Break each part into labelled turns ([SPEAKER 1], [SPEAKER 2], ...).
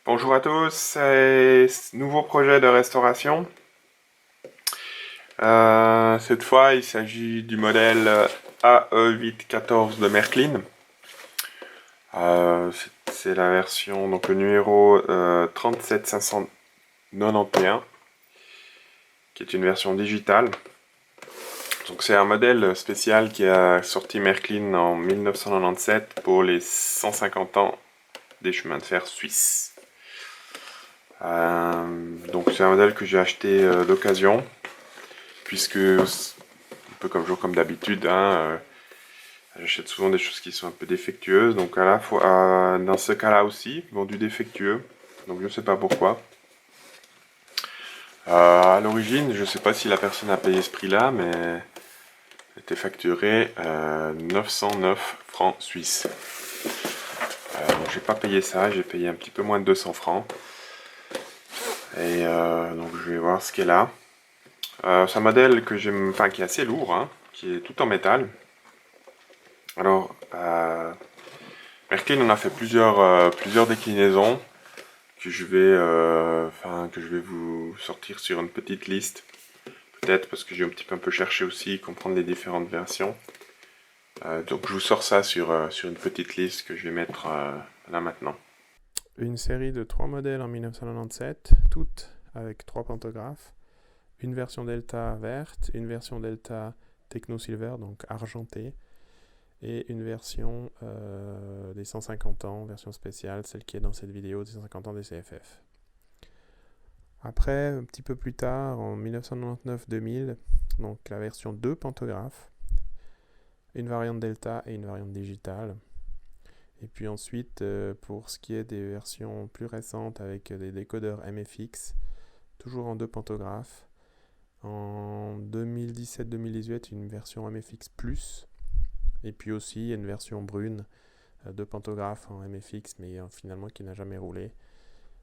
[SPEAKER 1] Bonjour à tous, c'est nouveau projet de restauration. Cette fois, il s'agit du modèle AE814 de Märklin. C'est la version, donc le numéro 37591, qui est une version digitale. Donc c'est un modèle spécial qui a sorti Märklin en 1997 pour les 150 ans des chemins de fer suisses. Donc c'est un modèle que j'ai acheté d'occasion, puisque un peu comme d'habitude, j'achète souvent des choses qui sont un peu défectueuses. Donc dans ce cas-là aussi, vendu défectueux. Donc je ne sais pas pourquoi. À l'origine, je ne sais pas si la personne a payé ce prix-là, mais elle était facturé 909 francs suisses. Donc j'ai pas payé ça, j'ai payé un petit peu moins de 200 francs. Et donc je vais voir ce qu'elle a. C'est un modèle que j'aime, enfin qui est assez lourd, hein, qui est tout en métal. Alors, Märklin en a fait plusieurs déclinaisons que je vais vous sortir sur une petite liste. Peut-être parce que j'ai un petit peu cherché aussi, comprendre les différentes versions. Donc je vous sors ça sur une petite liste que je vais mettre là maintenant. Une série de 3 modèles en 1997, toutes avec 3 pantographes. Une version Delta verte, une version Delta Techno Silver, donc argentée, et une version des 150 ans, version spéciale, celle qui est dans cette vidéo des 150 ans des CFF. Après, un petit peu plus tard, en 1999-2000, donc la version 2 pantographes, une variante Delta et une variante digitale. Et puis ensuite, pour ce qui est des versions plus récentes avec des décodeurs MFX, toujours en 2 pantographes. En 2017-2018, une version MFX Plus. Et puis aussi une version brune de pantographe en MFX, mais finalement qui n'a jamais roulé,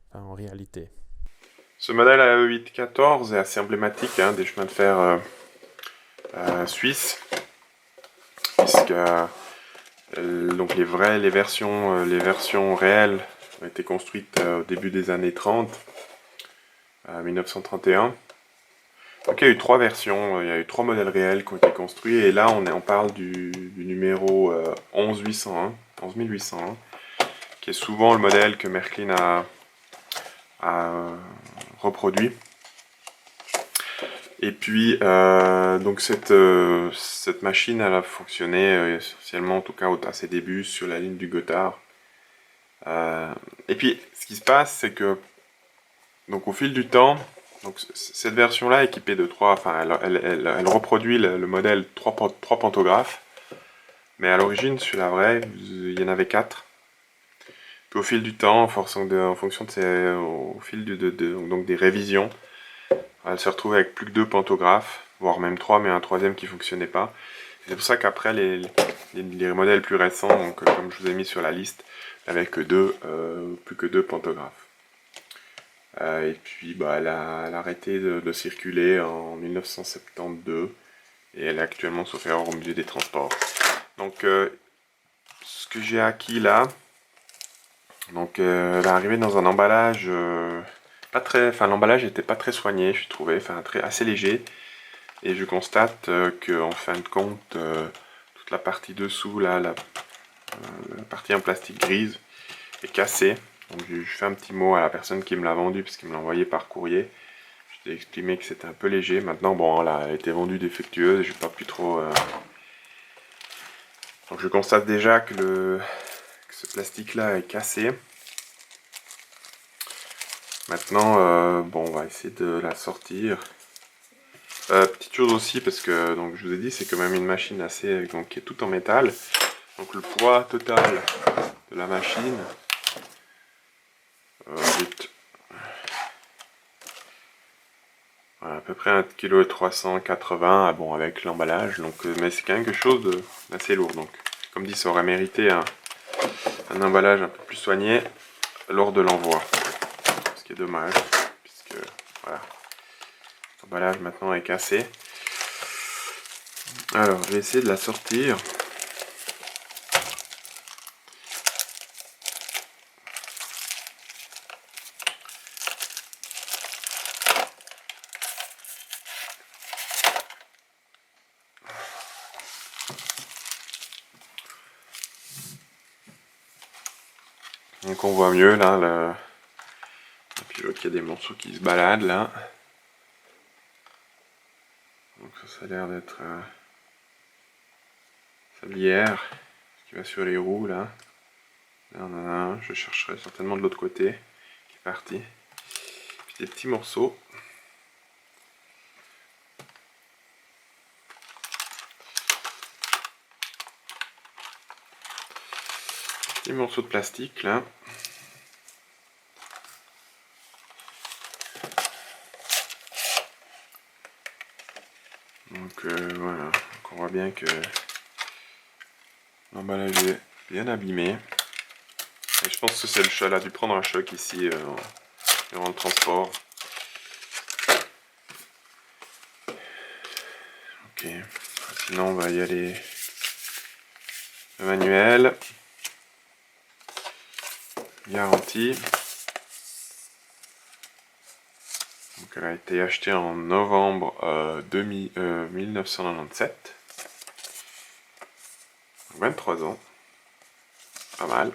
[SPEAKER 1] enfin, en réalité. Ce modèle AE814 est assez emblématique des chemins de fer suisses, puisque donc les versions réelles ont été construites au début des années 30, 1931. Donc il y a eu 3 versions, il y a eu 3 modèles réels qui ont été construits, et là on parle du numéro 11801, qui est souvent le modèle que Märklin a reproduit. Et puis donc cette machine elle a fonctionné essentiellement, en tout cas à ses débuts, sur la ligne du Gothard. Et puis ce qui se passe, c'est que donc au fil du temps, donc cette version-là équipée de 3, enfin elle reproduit le modèle 3 pantographes, mais à l'origine, sur la vraie, il y en avait 4. Puis au fil du temps, au fil donc des révisions, elle se retrouve avec plus que 2 pantographes, voire même 3, mais un troisième qui fonctionnait pas. C'est pour ça qu'après les modèles plus récents, donc comme je vous ai mis sur la liste, avec plus que 2 pantographes. Et puis elle a arrêté de circuler en 1972, et elle est actuellement, sauf erreur, au musée des transports. Donc ce que j'ai acquis là, donc elle est arrivée dans un emballage pas très, enfin l'emballage n'était pas très soigné, je trouvais, enfin assez léger, et je constate que en fin de compte toute la partie dessous là, la partie en plastique grise est cassée. Donc je fais un petit mot à la personne qui me l'a vendu, puisqu'il me l'a envoyé par courrier. Je t'ai exprimé que c'était un peu léger. Maintenant bon, là elle a été vendue défectueuse, j'ai pas pu trop donc je constate déjà que ce plastique là est cassé. Maintenant, bon, on va essayer de la sortir. Petite chose aussi, parce que donc je vous ai dit, c'est quand même une machine assez, donc qui est tout en métal. Donc le poids total de la machine est à peu près 1,380 kg, bon, avec l'emballage. Donc, mais c'est quand même quelque chose d'assez lourd. Donc, comme dit, ça aurait mérité un emballage un peu plus soigné lors de l'envoi. Ce qui est dommage, puisque voilà, l'emballage maintenant est cassé. Alors, je vais essayer de la sortir. Donc on voit mieux là, et puis l'autre, il y a des morceaux qui se baladent là. Donc ça a l'air d'être sablière, qui va sur les roues là. Là on en a un, je chercherai certainement de l'autre côté, qui est parti. Puis des petits morceaux. Petits morceaux de plastique là. Donc voilà, donc on voit bien que l'emballage est bien abîmé. Et je pense que c'est le choc, elle a dû prendre un choc ici durant le transport. Ok, sinon on va y aller. Le manuel. Garantie. Donc elle a été achetée en novembre 1997. 23 ans. Pas mal.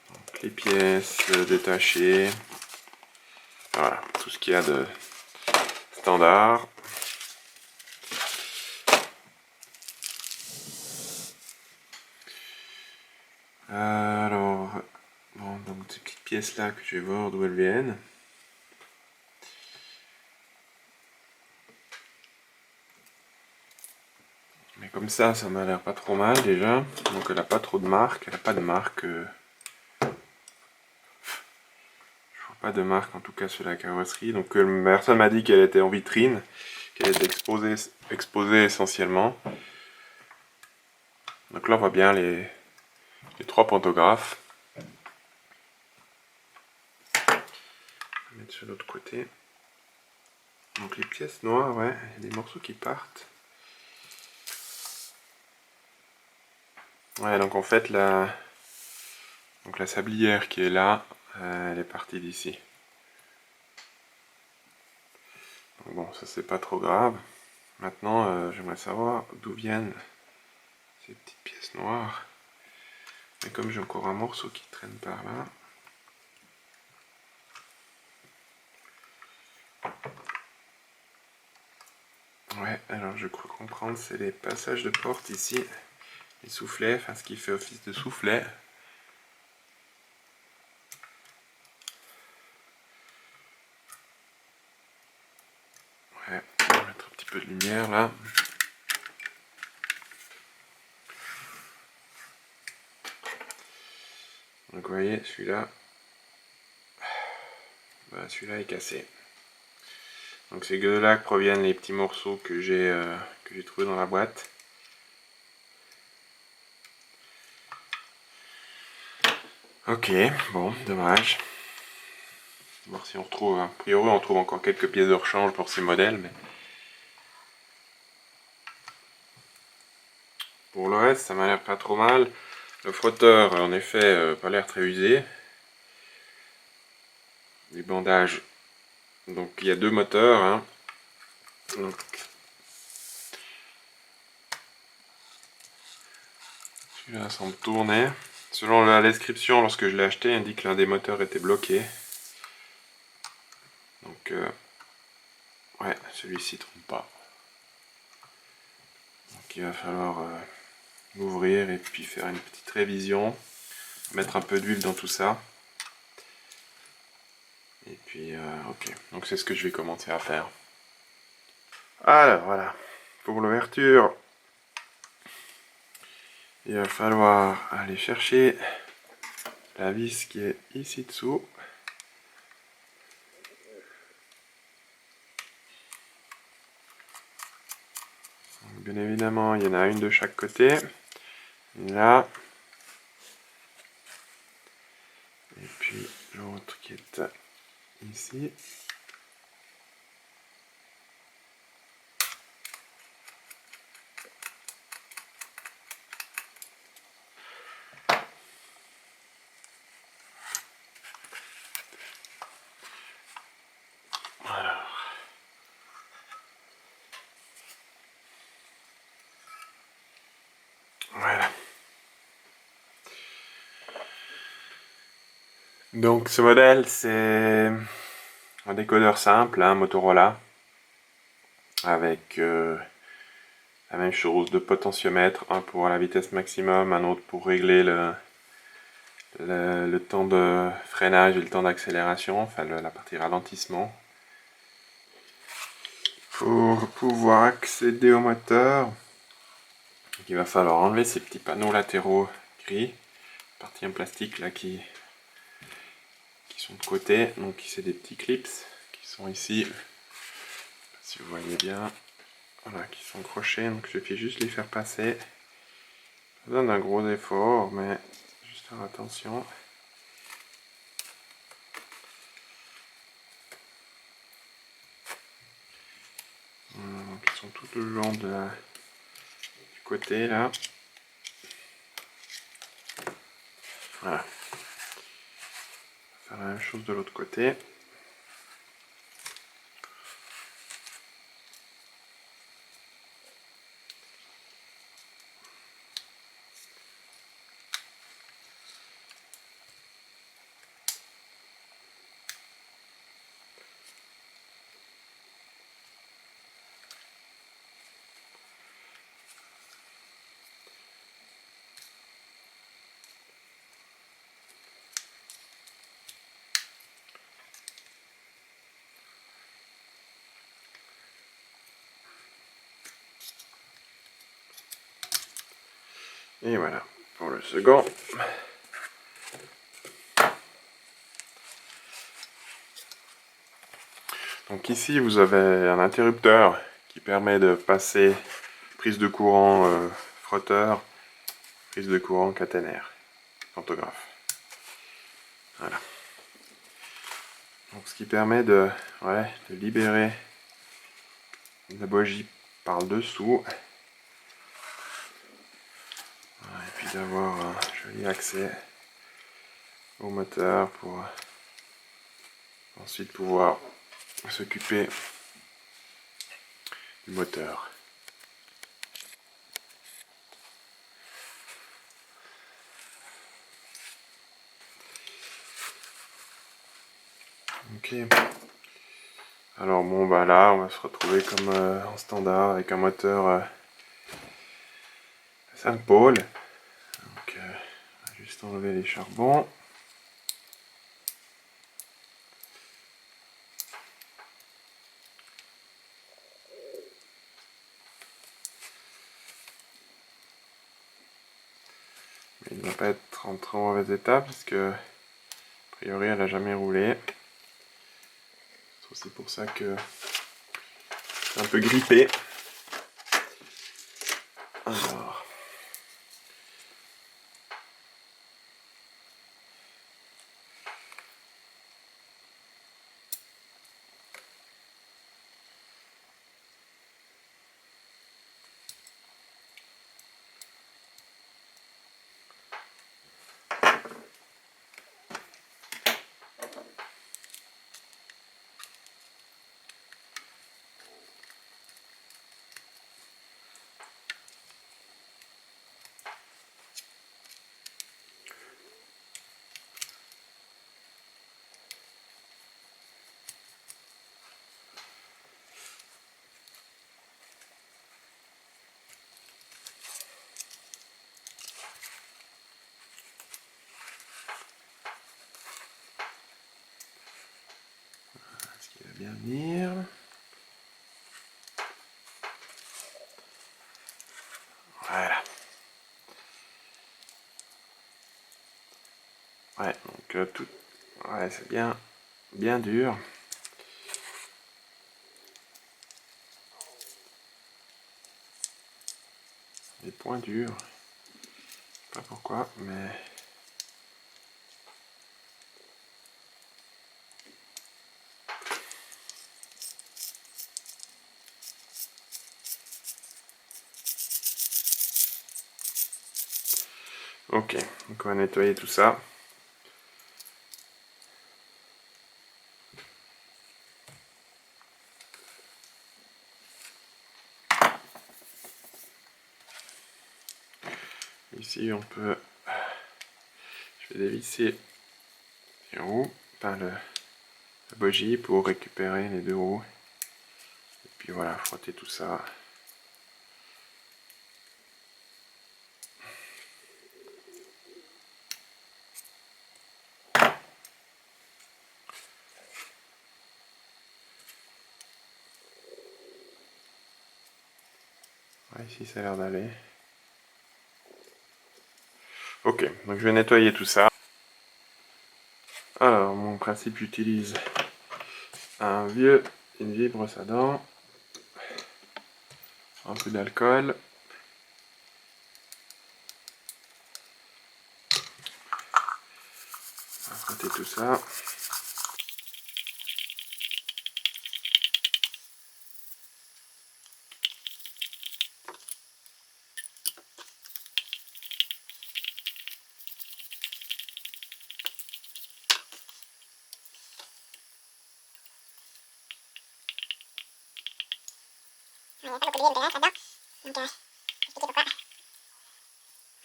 [SPEAKER 1] Donc, les pièces détachées. Voilà, tout ce qu'il y a de standard. Alors, bon, donc ces petites pièces là que je vais voir d'où elles viennent. Mais comme ça m'a l'air pas trop mal déjà. Donc elle a pas trop de marque, elle a pas de marque. Je vois pas de marque en tout cas sur la carrosserie. Donc personne m'a dit qu'elle était en vitrine, qu'elle était exposée essentiellement. Donc là on voit bien les trois pantographes. On va mettre sur l'autre côté. Donc les pièces noires, ouais, il y a des morceaux qui partent. Ouais, donc en fait la sablière qui est là, elle est partie d'ici. Bon, ça c'est pas trop grave. Maintenant, j'aimerais savoir d'où viennent ces petites pièces noires. Et comme j'ai encore un morceau qui traîne par là. Ouais, alors je crois comprendre, c'est les passages de porte ici. Les soufflets, enfin ce qui fait office de soufflet. Ouais, on va mettre un petit peu de lumière là. Donc vous voyez, celui-là, bah, celui-là est cassé. Donc c'est de là que proviennent les petits morceaux que j'ai trouvés dans la boîte. Ok, bon, dommage. On va voir si on retrouve, a priori on trouve encore quelques pièces de rechange pour ces modèles, mais pour le reste ça m'a l'air pas trop mal. Le frotteur en effet pas l'air très usé. Les bandages, donc il y a deux moteurs, hein. Donc, celui-là semble tourner. Selon la description, lorsque je l'ai acheté, il indique que l'un des moteurs était bloqué. Donc, ouais, celui-ci ne trompe pas. Donc il va falloir l'ouvrir et puis faire une petite révision. Mettre un peu d'huile dans tout ça. Et puis, ok. Donc c'est ce que je vais commencer à faire. Alors, voilà. Pour l'ouverture, il va falloir aller chercher la vis qui est ici dessous. Donc, bien évidemment, il y en a une de chaque côté. Là. Et puis l'autre qui est ici. Voilà. Donc ce modèle, c'est un décodeur simple, un Motorola, avec la même chose, deux potentiomètres, un pour la vitesse maximum, un autre pour régler le temps de freinage et le temps d'accélération, enfin la partie ralentissement. Pour pouvoir accéder au moteur, il va falloir enlever ces petits panneaux latéraux gris, partie en plastique là qui sont de côté, donc c'est des petits clips qui sont ici, si vous voyez bien, voilà, qui sont crochés, donc il suffit juste de les faire passer. Ça donne un gros effort, mais juste faire attention. Donc ils sont tout le long du côté là. Voilà. Faire la même chose de l'autre côté. Et voilà, pour le second. Donc ici vous avez un interrupteur qui permet de passer prise de courant frotteur, prise de courant caténaire, pantographe. Voilà. Donc ce qui permet de libérer la bougie par le dessous. Voilà, et puis d'avoir un joli accès au moteur pour ensuite pouvoir s'occuper du moteur. Ok. Alors bon bah là on va se retrouver comme en standard avec un moteur 5 pôles. Donc on va juste enlever les charbons. Mais il ne va pas être en très mauvais état puisque a priori elle n'a jamais roulé. C'est aussi pour ça que c'est un peu grippé. Alors. Est-ce qu'il va bien venir? Voilà. Ouais, donc tout. Ouais, c'est bien dur. Des points durs. Je sais pas pourquoi, mais. Ok, donc on va nettoyer tout ça. ici on peut, je vais dévisser les roues, enfin la bougie pour récupérer les deux roues. Et puis voilà, frotter tout ça. Ouais, ici ça a l'air d'aller. Ok, donc je vais nettoyer tout ça. Alors, mon principe utilise une vieille brosse à dents, un peu d'alcool, on va frotter tout ça.
[SPEAKER 2] Il n'y a pas beaucoup d'huile de graisse là-dedans, donc je vais expliquer pourquoi.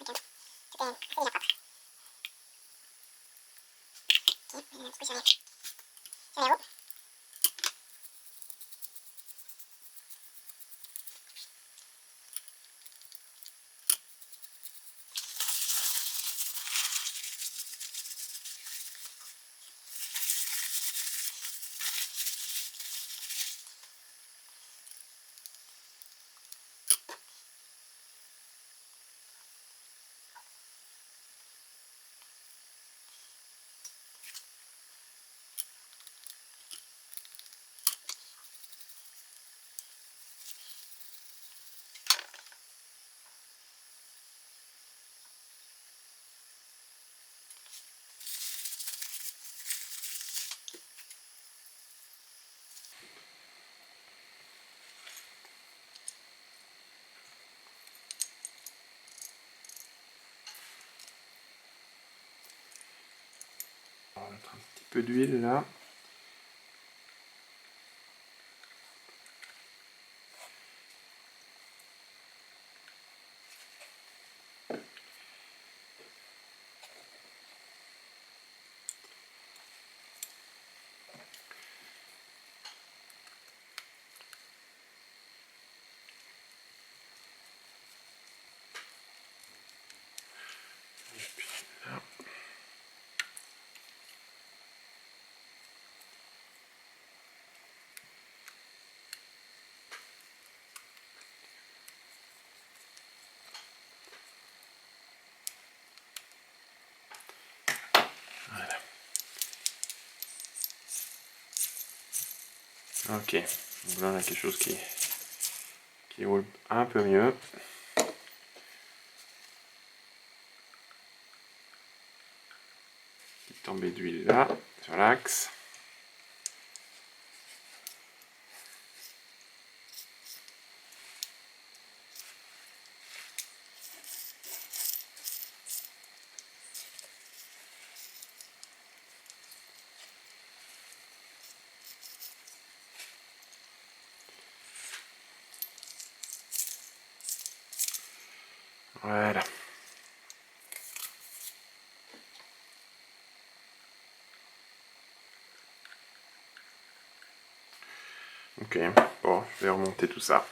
[SPEAKER 2] Regarde, tout est déjà propre. Ok, on va un petit peu sur les roues.
[SPEAKER 1] On va mettre un petit peu d'huile là. Et puis là. Voilà. Ok, donc là on a quelque chose qui roule un peu mieux. Petite tombée d'huile là, sur l'axe. Voilà. Ok, bon, je vais remonter tout ça.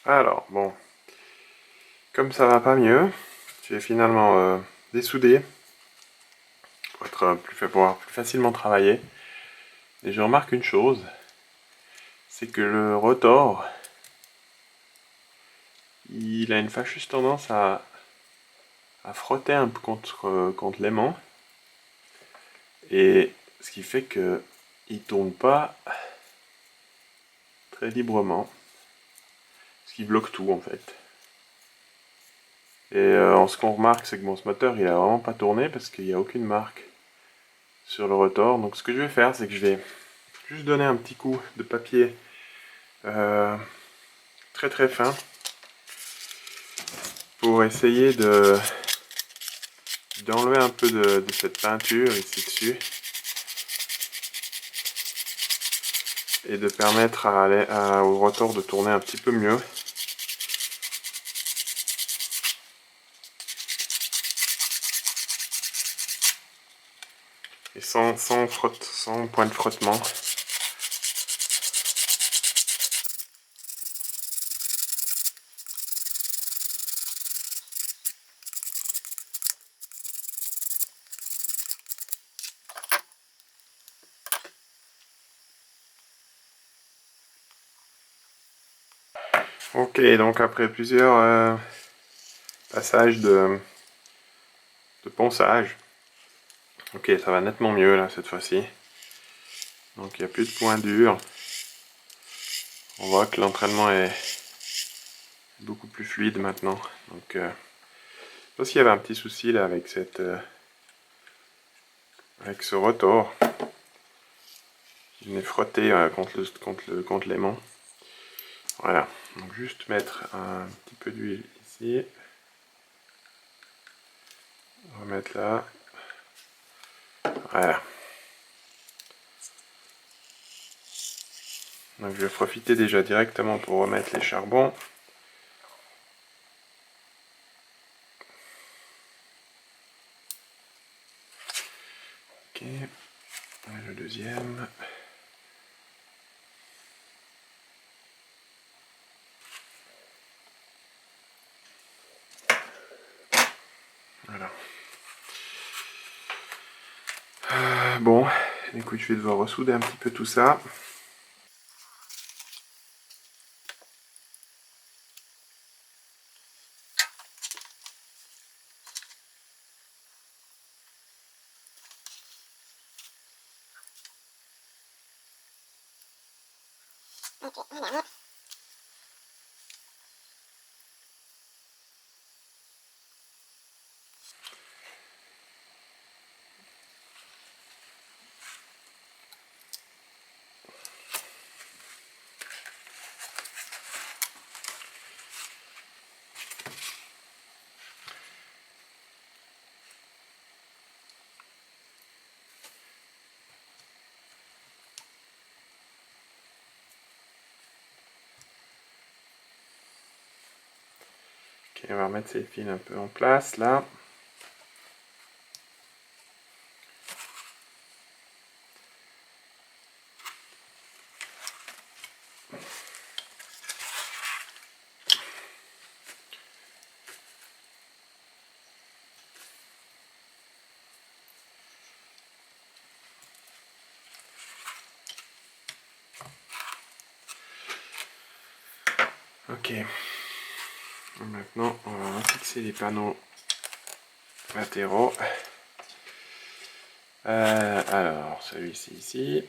[SPEAKER 1] Alors, bon, comme ça va pas mieux, je vais finalement dessouder pour pouvoir plus facilement travailler. Et je remarque une chose, c'est que le rotor, il a une fâcheuse tendance à frotter un peu contre l'aimant. Et ce qui fait que il tourne pas très librement. Ce qui bloque tout en fait. Et ce qu'on remarque, c'est que bon, ce moteur il a vraiment pas tourné parce qu'il n'y a aucune marque sur le rotor. Donc ce que je vais faire, c'est que je vais juste donner un petit coup de papier très très fin pour essayer d'enlever un peu de cette peinture ici dessus et de permettre au rotor de tourner un petit peu mieux. Et sans point de frottement. Ok, donc après plusieurs passages de ponçage, ok, ça va nettement mieux là cette fois-ci. Donc il n'y a plus de points durs. On voit que l'entraînement est beaucoup plus fluide maintenant. Donc, je pense qu'il y avait un petit souci là avec avec ce rotor. Il venait frotter contre l'aimant. Voilà. Donc juste mettre un petit peu d'huile ici. Remettre là. Voilà. Donc je vais profiter déjà directement pour remettre les charbons. Ok. Et le deuxième. Voilà. Bon, écoute, je vais devoir ressouder un petit peu tout ça.
[SPEAKER 2] Ok, voilà.
[SPEAKER 1] Ok, on va remettre ces fils un peu en place là. Ok. Maintenant, on va fixer les panneaux latéraux. Alors, celui-ci ici.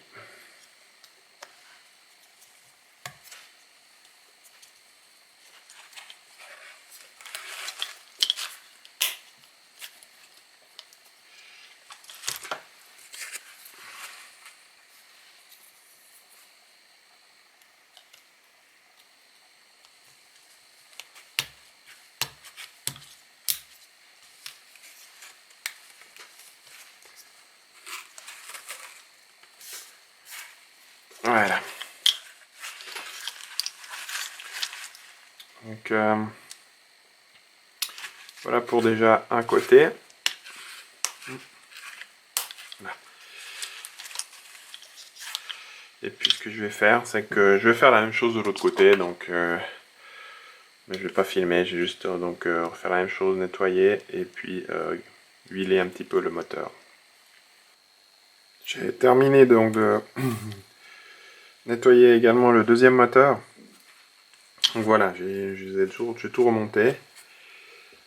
[SPEAKER 1] Voilà. Donc, voilà pour déjà un côté. Voilà. Et puis ce que je vais faire, c'est que je vais faire la même chose de l'autre côté. Donc, Mais je vais pas filmer, j'ai juste donc refaire la même chose, nettoyer et puis huiler un petit peu le moteur. J'ai terminé donc de nettoyer également le deuxième moteur. Donc voilà, j'ai tout remonté.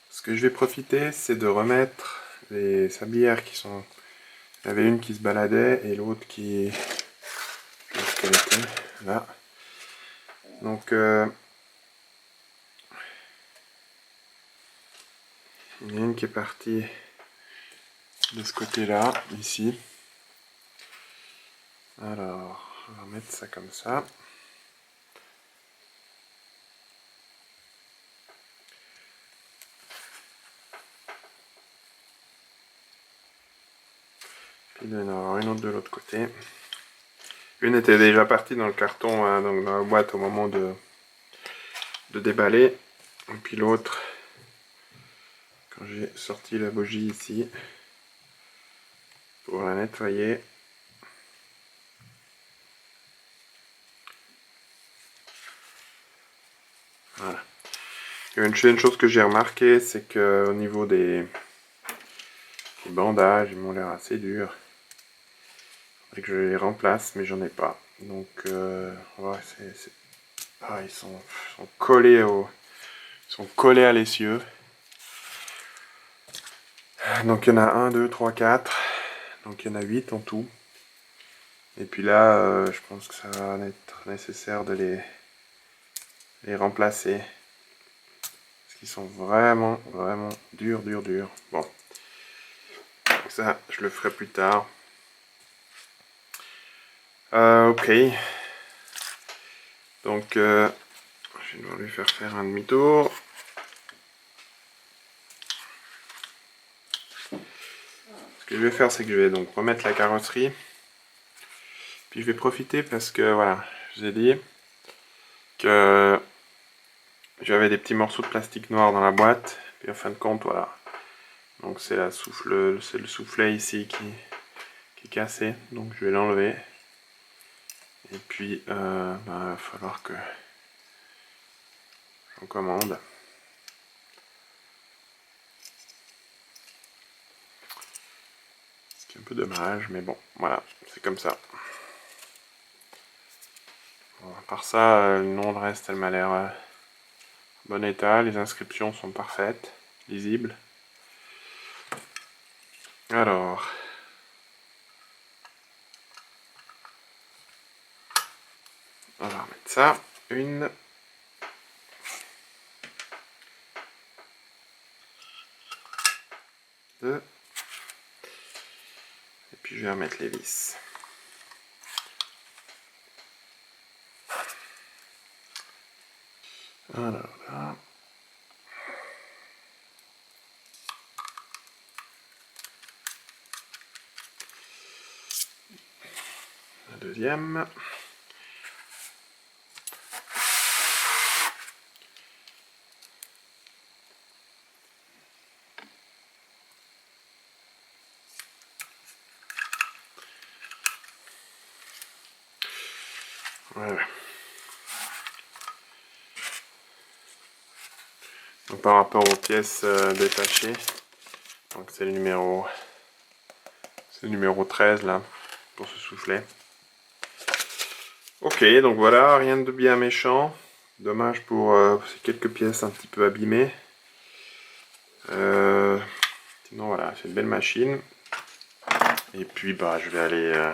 [SPEAKER 1] Ce que je vais profiter, c'est de remettre les sablières qui sont... Il y avait une qui se baladait et l'autre qui... Où est-ce qu'elle était? Là. Donc... il y en a une qui est partie de ce côté-là, ici. Alors, on va mettre ça comme ça. Puis il doit y en avoir une autre de l'autre côté. Une était déjà partie dans le carton, hein, donc dans la boîte au moment de déballer. Et puis l'autre, quand j'ai sorti la bougie ici, pour la nettoyer. Voilà. Une chose que j'ai remarqué, c'est que au niveau des bandages, ils m'ont l'air assez durs. Et que je les remplace, mais j'en ai pas. Donc, ouais, ils sont collés à l'essieu. Donc il y en a 1, 2, 3, 4. Donc il y en a 8 en tout. Et puis là, je pense que ça va être nécessaire de les remplacer. Parce qu'ils sont vraiment durs. Bon. Donc ça, je le ferai plus tard. Ok. Donc, je vais devoir lui faire un demi-tour. Ce que je vais faire, c'est que je vais donc remettre la carrosserie. Puis je vais profiter parce que, voilà, je vous ai dit que j'avais des petits morceaux de plastique noir dans la boîte. Puis en fin de compte, voilà. Donc c'est le soufflet ici qui est cassé. Donc je vais l'enlever. Et puis, il va falloir que j'en commande. Ce qui est un peu dommage, mais bon, voilà, c'est comme ça. Bon, à part ça, non, le reste, elle m'a l'air en bon état. Les inscriptions sont parfaites, lisibles. Alors, on va remettre ça. Une. Deux. Et puis je vais remettre les vis. Alors là. La deuxième. Voilà. Donc par rapport aux pièces détachées, donc c'est le numéro 13 là, pour ce soufflet. Ok, donc voilà, rien de bien méchant. Dommage pour ces quelques pièces un petit peu abîmées. Sinon voilà, c'est une belle machine. Et puis bah je vais aller,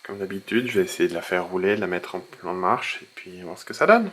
[SPEAKER 1] comme d'habitude, je vais essayer de la faire rouler, de la mettre en plan de marche, et puis voir ce que ça donne.